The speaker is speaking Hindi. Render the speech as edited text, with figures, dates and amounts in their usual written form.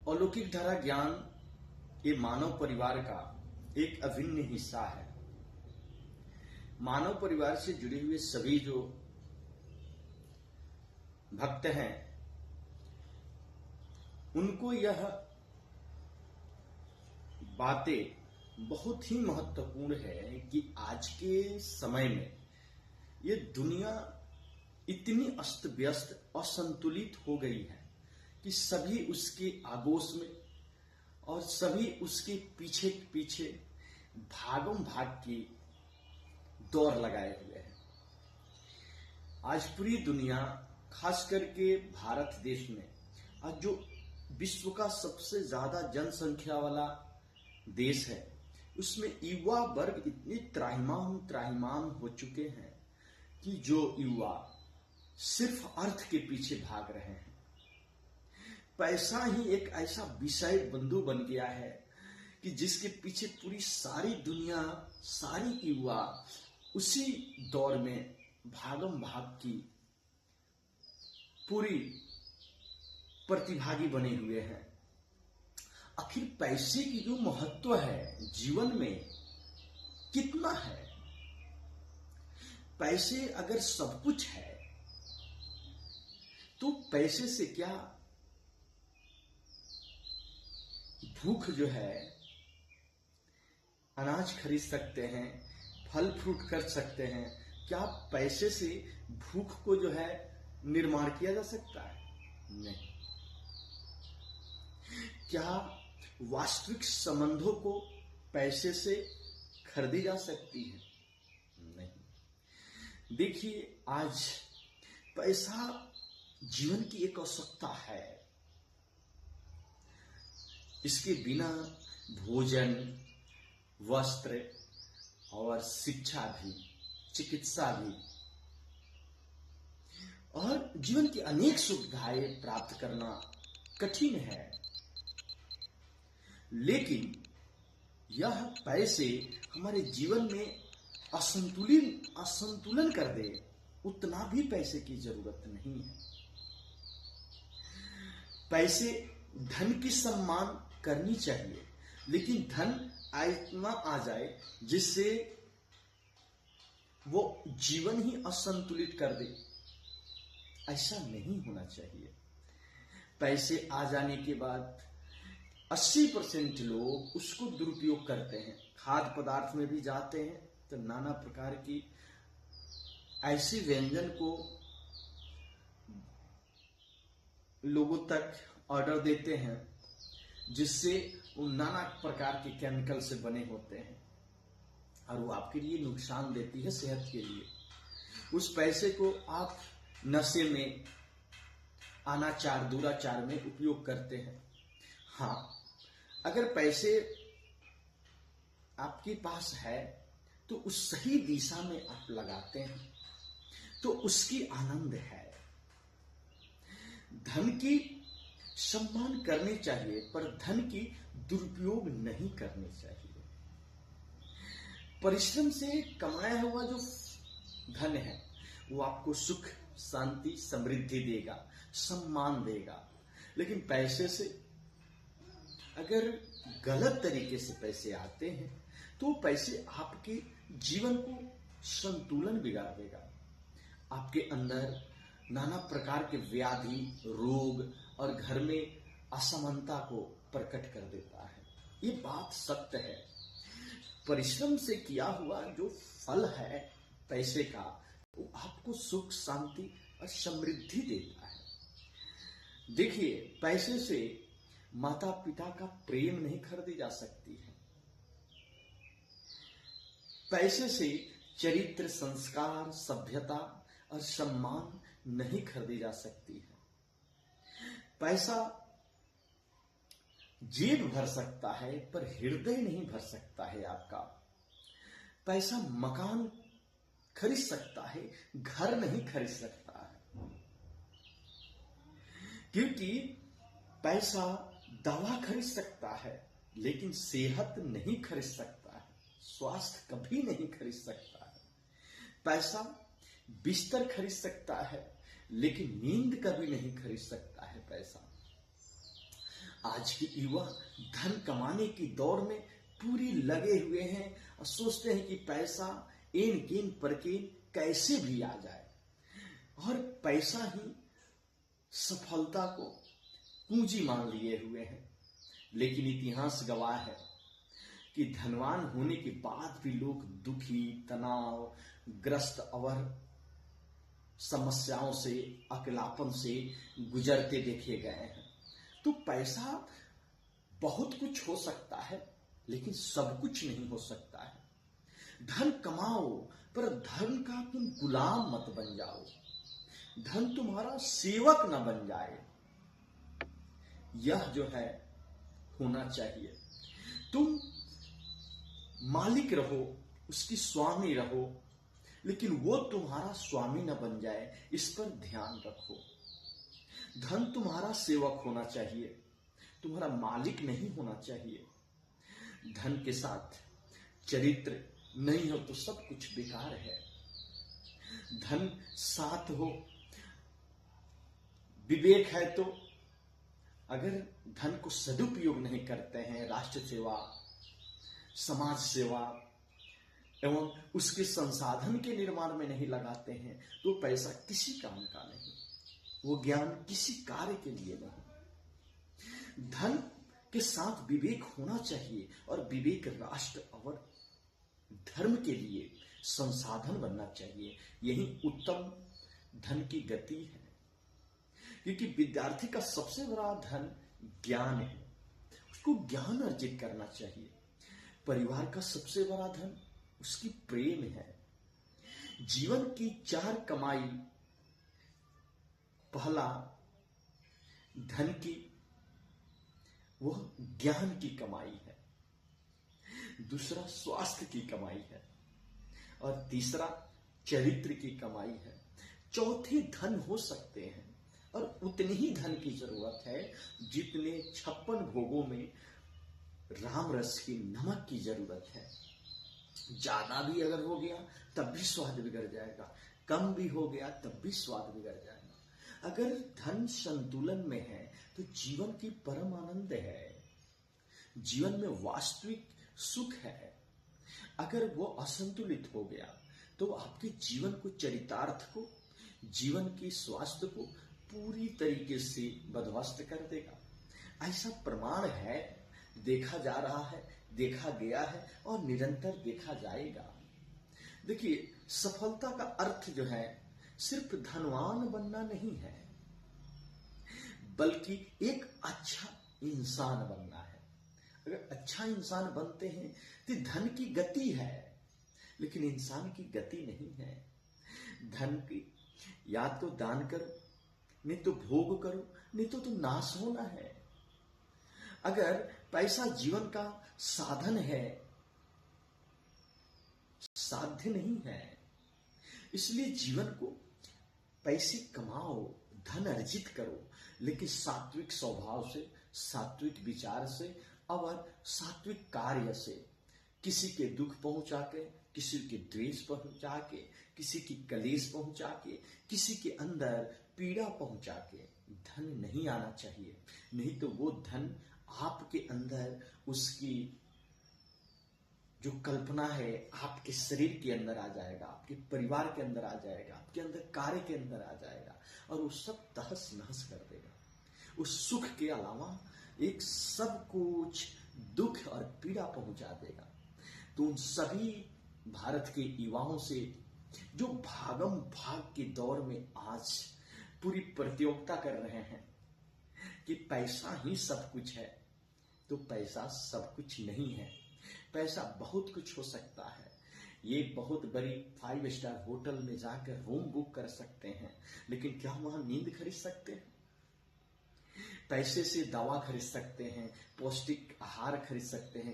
अलौकिक धारा ज्ञान ये मानव परिवार का एक अभिन्न हिस्सा है। मानव परिवार से जुड़े हुए सभी जो भक्त हैं उनको यह बातें बहुत ही महत्वपूर्ण है कि आज के समय में ये दुनिया इतनी अस्त व्यस्त असंतुलित हो गई है कि सभी उसके आगोश में और सभी उसके पीछे पीछे भागम भाग की दौड़ लगाए हुए हैं। आज पूरी दुनिया, खास करके भारत देश में आज जो विश्व का सबसे ज्यादा जनसंख्या वाला देश है, उसमें युवा वर्ग इतने त्राहिमाम हो चुके हैं कि जो युवा सिर्फ अर्थ के पीछे भाग रहे हैं। पैसा ही एक ऐसा विषय बंधु बन गया है कि जिसके पीछे पूरी सारी दुनिया, सारी युवा उसी दौर में भागम भाग की पूरी प्रतिभागी बने हुए हैं। आखिर पैसे की जो महत्व है जीवन में कितना है? पैसे अगर सब कुछ है तो पैसे से क्या भूख जो है अनाज खरीद सकते हैं, फल फ्रूट कर सकते हैं? क्या पैसे से भूख को जो है निर्माण किया जा सकता है? नहीं। क्या वास्तविक संबंधों को पैसे से खरीदी जा सकती है? नहीं। देखिए, आज पैसा जीवन की एक आवश्यकता है। इसके बिना भोजन, वस्त्र और शिक्षा भी, चिकित्सा भी और जीवन की अनेक सुविधाएं प्राप्त करना कठिन है। लेकिन यह पैसे हमारे जीवन में असंतुलन कर दे, उतना भी पैसे की जरूरत नहीं है। पैसे, धन की सम्मान करनी चाहिए, लेकिन धन इतना आ जाए जिससे वो जीवन ही असंतुलित कर दे, ऐसा नहीं होना चाहिए। पैसे आ जाने के बाद 80% लोग उसको दुरुपयोग करते हैं। खाद्य पदार्थ में भी जाते हैं तो नाना प्रकार की ऐसी व्यंजन को लोगों तक ऑर्डर देते हैं जिससे वो नाना प्रकार के केमिकल से बने होते हैं और वो आपके लिए नुकसान देती है, सेहत के लिए। उस पैसे को आप नशे में, अनाचार, दुराचार में उपयोग करते हैं। हाँ, अगर पैसे आपके पास है तो उस सही दिशा में आप लगाते हैं तो उसकी आनंद है। धन की सम्मान करनी चाहिए पर धन की दुरुपयोग नहीं करनी चाहिए। परिश्रम से कमाया हुआ जो धन है वो आपको सुख, शांति, समृद्धि देगा, सम्मान देगा। लेकिन पैसे से अगर गलत तरीके से पैसे आते हैं तो पैसे आपके जीवन को संतुलन बिगाड़ देगा। आपके अंदर नाना प्रकार के व्याधि, रोग और घर में असमानता को प्रकट कर देता है। ये बात सत्य है। परिश्रम से किया हुआ जो फल है पैसे का, वो आपको सुख, शांति और समृद्धि देता है। देखिए, पैसे से माता पिता का प्रेम नहीं खरीदी जा सकती है। पैसे से चरित्र, संस्कार, सभ्यता और सम्मान नहीं खरीदी जा सकती है। पैसा जेब भर सकता है पर हृदय नहीं भर सकता है आपका। पैसा मकान खरीद सकता है, घर नहीं खरीद सकता है। क्योंकि पैसा दवा खरीद सकता है लेकिन सेहत नहीं खरीद सकता है, स्वास्थ्य कभी नहीं खरीद सकता है। पैसा बिस्तर खरीद सकता है लेकिन नींद कभी नहीं खरीद सकता है पैसा। आज के युवा धन कमाने की दौड़ में पूरी लगे हुए हैं और सोचते हैं कि पैसा एन केन परकेन कैसे भी आ जाए, और पैसा ही सफलता को पूंजी मान लिए हुए हैं। लेकिन इतिहास गवाह है कि धनवान होने के बाद भी लोग दुखी, तनाव ग्रस्त और समस्याओं से, अकेलापन से गुजरते देखे गए हैं। तो पैसा बहुत कुछ हो सकता है, लेकिन सब कुछ नहीं हो सकता है। धन कमाओ, पर धन का तुम गुलाम मत बन जाओ। धन तुम्हारा सेवक न बन जाए। यह जो है होना चाहिए। तुम मालिक रहो, उसकी स्वामी रहो, लेकिन वो तुम्हारा स्वामी न बन जाए, इस पर ध्यान रखो। धन तुम्हारा सेवक होना चाहिए, तुम्हारा मालिक नहीं होना चाहिए। धन के साथ चरित्र नहीं हो तो सब कुछ बेकार है। धन साथ हो, विवेक है, तो अगर धन को सदुपयोग नहीं करते हैं, राष्ट्र सेवा, समाज सेवा एवं उसके संसाधन के निर्माण में नहीं लगाते हैं, तो पैसा किसी काम का नहीं, वो ज्ञान किसी कार्य के लिए नहीं। धन के साथ विवेक होना चाहिए, और विवेक राष्ट्र और धर्म के लिए संसाधन बनना चाहिए। यही उत्तम धन की गति है, क्योंकि विद्यार्थी का सबसे बड़ा धन ज्ञान है, उसको ज्ञान अर्जित करना चाहिए। परिवार का सबसे बड़ा धन उसकी प्रेम है। जीवन की 4 कमाई, पहला धन की, वह ज्ञान की कमाई है। दूसरा स्वास्थ्य की कमाई है, और तीसरा चरित्र की कमाई है। चौथे धन हो सकते हैं, और उतनी ही धन की जरूरत है जितने 56 भोगों में राम रस की नमक की जरूरत है। ज्यादा भी अगर हो गया तब भी स्वाद बिगड़ जाएगा, कम भी हो गया तब भी स्वाद बिगड़ जाएगा। अगर धन संतुलन में है तो जीवन की परम आनंद है, जीवन में वास्तविक सुख है। अगर वो असंतुलित हो गया तो आपके जीवन को, चरितार्थ को, जीवन की स्वास्थ्य को पूरी तरीके से बदवस्त कर देगा। ऐसा प्रमाण है, देखा जा रहा है, देखा गया है, और निरंतर देखा जाएगा। देखिए, सफलता का अर्थ जो है सिर्फ धनवान बनना नहीं है, बल्कि एक अच्छा इंसान बनना है। अगर अच्छा इंसान बनते हैं तो धन की गति है, लेकिन इंसान की गति नहीं है। धन की या तो दान करो, नहीं तो भोग करो, नहीं तो नाश होना है। अगर पैसा जीवन का साधन है, साध्य नहीं है, इसलिए जीवन को पैसे कमाओ, धन अर्जित करो, लेकिन सात्विक स्वभाव से, सात्विक विचार से और सात्विक कार्य से। किसी के दुख पहुंचा के, किसी के द्वेष पहुंचा के, किसी की कलेश पहुंचा के, किसी के अंदर पीड़ा पहुंचा के धन नहीं आना चाहिए। नहीं तो वो धन आपके अंदर, उसकी जो कल्पना है आपके शरीर के अंदर आ जाएगा, आपके परिवार के अंदर आ जाएगा, आपके अंदर कार्य के अंदर आ जाएगा, और वो सब तहस नहस कर देगा। उस सुख के अलावा एक सब कुछ दुख और पीड़ा पहुंचा देगा। तो उन सभी भारत के युवाओं से जो भागम भाग के दौर में आज पूरी प्रतियोगिता कर रहे हैं कि पैसा ही सब कुछ है, तो पैसा सब कुछ नहीं है। पैसा बहुत कुछ हो सकता है। ये बहुत बड़ी 5 स्टार होटल में जाकर रूम बुक कर सकते हैं, लेकिन क्या वहां नींद खरीद सकते हैं? पैसे से दवा खरीद सकते हैं, पौष्टिक आहार खरीद सकते हैं,